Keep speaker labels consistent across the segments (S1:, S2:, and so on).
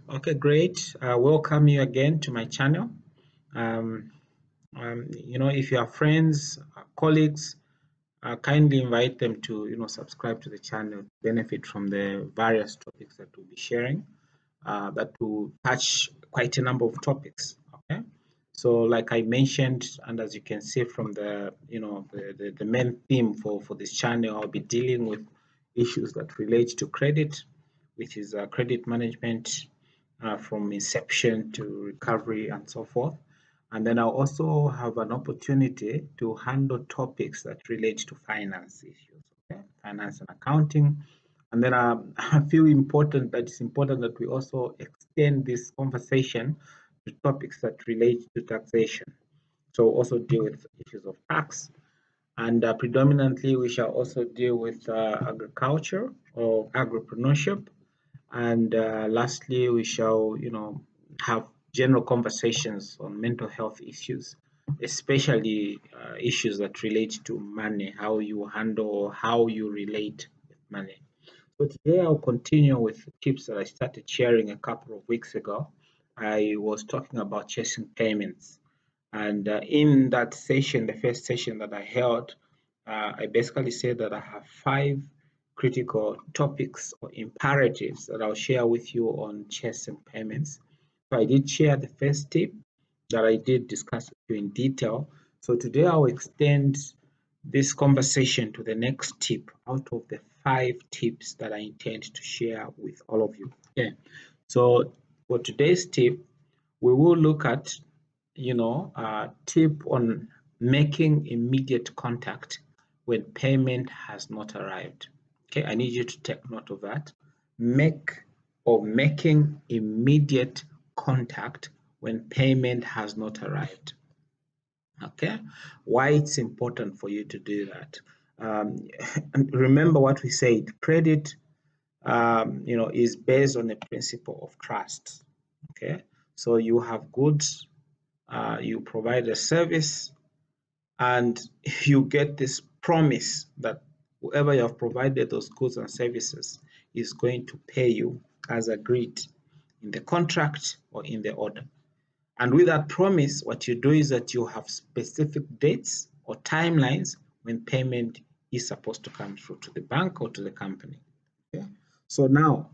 S1: Okay, great. Welcome you again to my channel. Um, if you have friends, colleagues, kindly invite them to, subscribe to the channel, benefit from the various topics that we'll be sharing, that will touch quite a number of topics. Okay. So, like I mentioned, and as you can see from the main theme for this channel, I'll be dealing with issues that relate to credit, which is credit management, from inception to recovery and so forth. And then I'll also have an opportunity to handle topics that relate to finance issues, okay? Finance and accounting. And then I feel it's important that we also extend this conversation to topics that relate to taxation. So also deal with issues of tax. And predominantly, we shall also deal with agriculture or agripreneurship, and lastly, we shall, have general conversations on mental health issues, especially issues that relate to money, how you handle or how you relate with money. So today I'll continue with tips that I started sharing a couple of weeks ago. I was talking about chasing payments. And in that session, the first session that I held, I basically said that I have 5 critical topics or imperatives that I'll share with you on chasing payments. So I did share the first tip that I did discuss with you in detail. So today I'll extend this conversation to the next tip out of the 5 tips that I intend to share with all of you. Okay. So for today's tip, we will look at tip on making immediate contact when payment has not arrived. Okay, I need you to take note of that. Making immediate contact when payment has not arrived. Okay, why it's important for you to do that. And remember what we said, credit is based on a principle of trust. Okay, so you have goods, you provide a service, and you get this promise that whoever you have provided those goods and services is going to pay you as agreed in the contract or in the order. And with that promise, what you do is that you have specific dates or timelines when payment is supposed to come through to the bank or to the company. Okay? So now,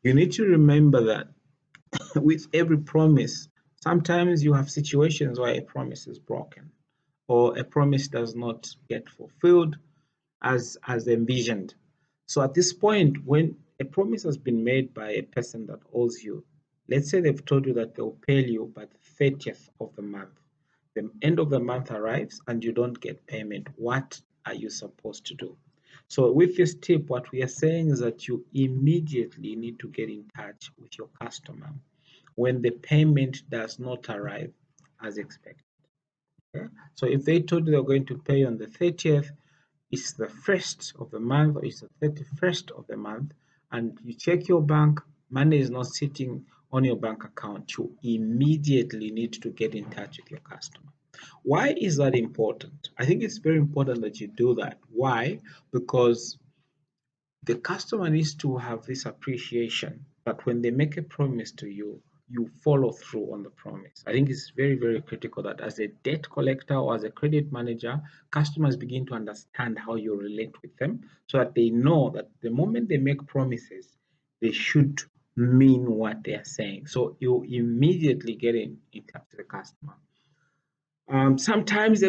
S1: you need to remember that with every promise, sometimes you have situations where a promise is broken or a promise does not get fulfilled as envisioned. So at this point, when a promise has been made by a person that owes you, let's say they've told you that they'll pay you by the 30th of the month. The end of the month arrives and you don't get payment. What are you supposed to do? So with this tip, what we are saying is that you immediately need to get in touch with your customer when the payment does not arrive as expected. Okay? So if they told you they're going to pay on the 30th, it's the 1st of the month or it's the 31st of the month, and you check your bank, money is not sitting on your bank account, you immediately need to get in touch with your customer. Why is that important? I think it's very important that you do that. Why? Because the customer needs to have this appreciation that when they make a promise to you, you follow through on the promise. I think it's very, very critical that as a debt collector or as a credit manager, customers begin to understand how you relate with them so that they know that the moment they make promises, they should mean what they are saying. So you immediately get in touch with the customer. Sometimes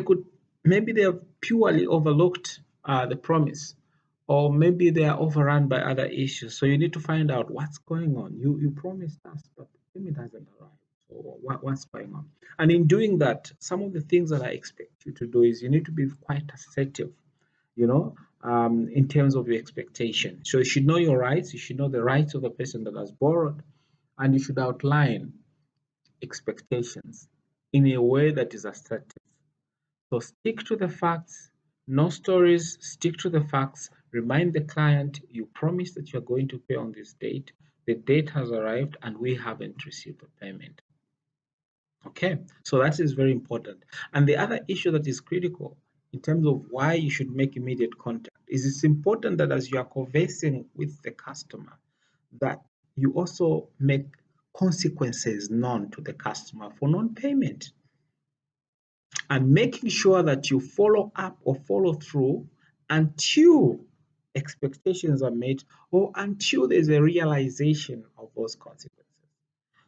S1: maybe they have purely overlooked the promise, or maybe they are overrun by other issues. So you need to find out what's going on. You promised us, but the payment hasn't arrived. So what's going on? And in doing that, some of the things that I expect you to do is you need to be quite assertive, in terms of your expectation. So you should know your rights. You should know the rights of the person that has borrowed, and you should outline expectations in a way that is assertive. So stick to the facts, no stories, stick to the facts. Remind the client you promised that you're going to pay on this date. The date has arrived and we haven't received the payment. Okay, so that is very important. And the other issue that is critical in terms of why you should make immediate contact is it's important that as you are conversing with the customer, that you also make consequences known to the customer for non-payment, and making sure that you follow up or follow through until expectations are met or until there's a realization of those consequences.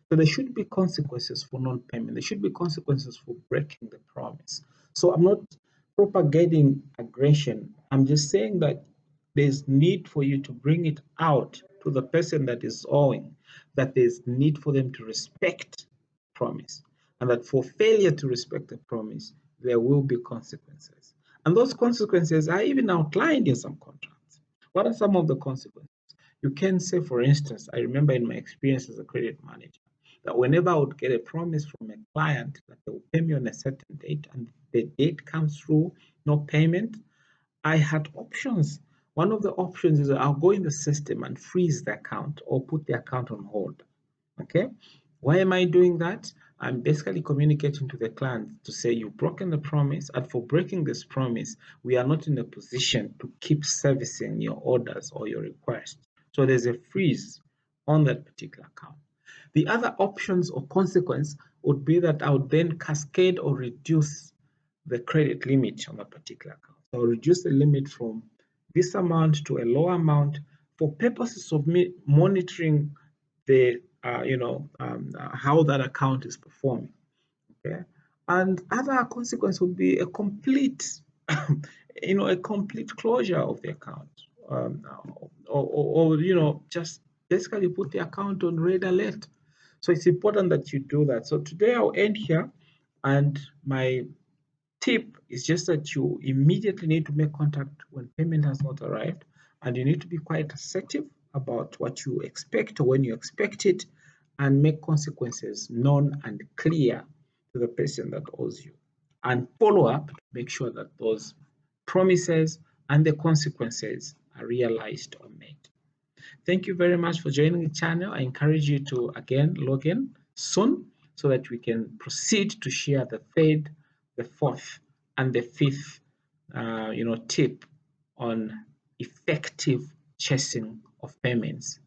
S1: So there should be consequences for non-payment. There should be consequences for breaking the promise. So I'm not propagating aggression. I'm just saying that there's need for you to bring it out to the person that is owing, that there's need for them to respect promise, and that for failure to respect the promise, there will be consequences. And those consequences are even outlined in some contracts. What are some of the consequences? You can say, for instance, I remember in my experience as a credit manager, that whenever I would get a promise from a client that they will pay me on a certain date and the date comes through, no payment, I had options. One of the options is that I'll go in the system and freeze the account or put the account on hold. Okay. Why am I doing that? I'm basically communicating to the client to say you've broken the promise, and for breaking this promise, we are not in a position to keep servicing your orders or your requests. So there's a freeze on that particular account. The other options or consequence would be that I would then cascade or reduce the credit limit on a particular account. So I'll reduce the limit from this amount to a lower amount for purposes of me monitoring the how that account is performing. Okay, and other consequence would be a complete a complete closure of the account, um, or just basically put the account on red alert. So it's important that you do that. So today I'll end here, and my tip is just that you immediately need to make contact when payment has not arrived, and you need to be quite assertive about what you expect or when you expect it, and make consequences known and clear to the person that owes you, and follow up to make sure that those promises and the consequences are realized or made. Thank you very much for joining the channel. I encourage you to again log in soon so that we can proceed to share the third, the fourth, and the fifth tip on effective chasing of payments.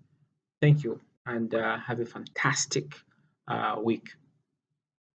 S1: Thank you, and have a fantastic week.